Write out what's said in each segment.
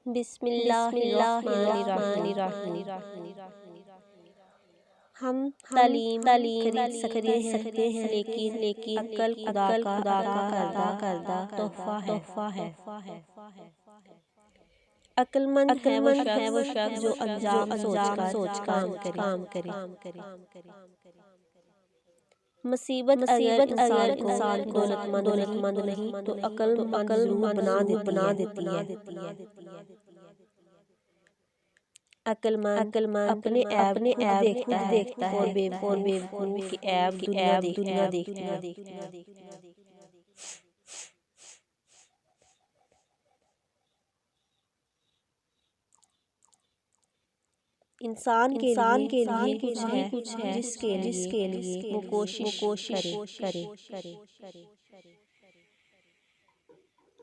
बिस्मिल्लाहिर्रहमानिर्रहीम। हम तालीम खरीद सकते हैं, लेकिन अक्ल खुदा का अता करदा तोहफा है। अक्लमंद है वो शख्स जो अंजाम सोचकर काम करे। मुसीबत अगर इंसान को दौलतमंद नहीं तो अक्लमंद जरूर बना देती है। अक्लमंद अपने ऐब खुद देखता है और बेवकूफ की ऐब दुनिया देखती है। इंसान के लिए कुछ है जिसके लिए वो कोशिश करे।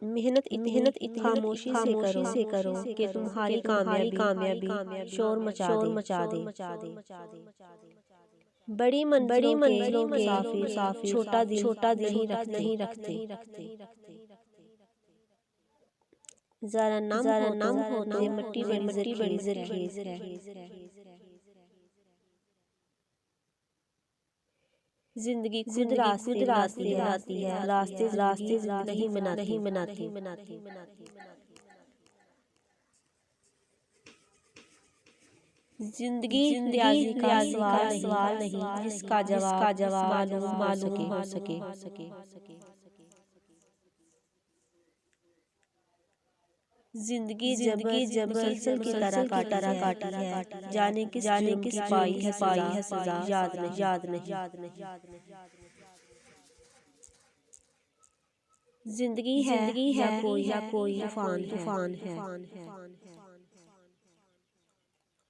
मेहनत खामोशी से करो कि तुम्हारी कामयाबी शोर मचा दे। बड़ी मंजिलों के मुसाफिर छोटा दिल नहीं रखते। ज़रा नम हो तो ये मिट्टी बड़ी ज़रख़ीज़ है। जिंदगी खुद रास्ते लाती है, रास्ते नहीं बनाती। जिंदगी रियाज़ी का सवाल नहीं जिसका जवाब मालूम हो सके। जिंदगी जब मुसलसल की तरह काटी है, जाने किस पाई है सजा याद नहीं। जिंदगी है या कोई तूफान है।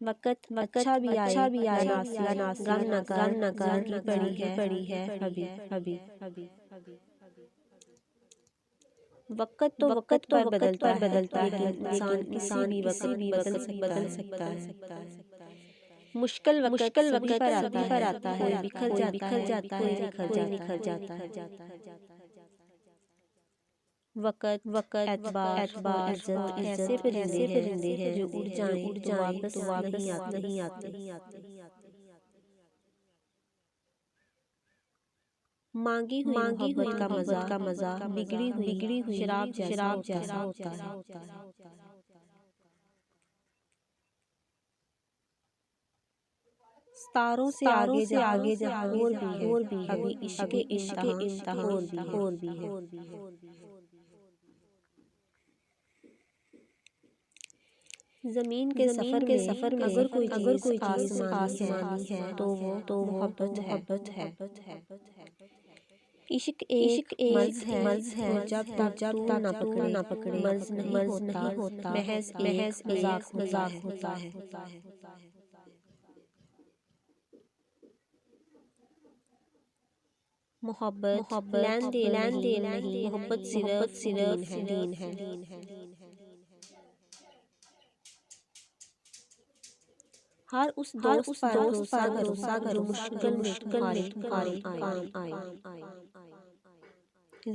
वक़्त अच्छा भी आया गम न कर पड़ी है अभी। वक़्त तो बदलता है, लेकिन इंसान किसी भी वक़्त बदल सकता है। मुश्किल वक़्त पर आता है, कोई बिखर जाता है, कोई निखर जाता है। वक़्त एतबार इज़्ज़त ऐसे परिंदे हैं जो उड़ जाएं तो वापस नहीं आते। मांगी हुई मोहब्बत का मज़ा बिगड़ी हुई शराब जैसा होता है। सितारों से आगे जहाँ और भी है, अभी इश्क़ इम्तिहान और भी है। ज़मीन के सफ़र में अगर कोई चीज़ आसमानी है तो वो मोहब्बत है। इश्क़ एक मर्ज़ है और जब तू ना पकड़े मर्ज़ नहीं होता, महज़ एक मज़ाक होता है। मोहब्बत लेन देन नहीं, मोहब्बत सिर्फ दीन है। हर उस दोस्त पर भरोसा करो जो मुश्किल में तुम्हारे काम आए।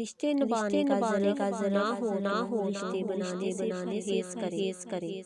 रिश्ते निभाने का ज़रा ना हो रिश्ते बनाने से परहेज़ करे।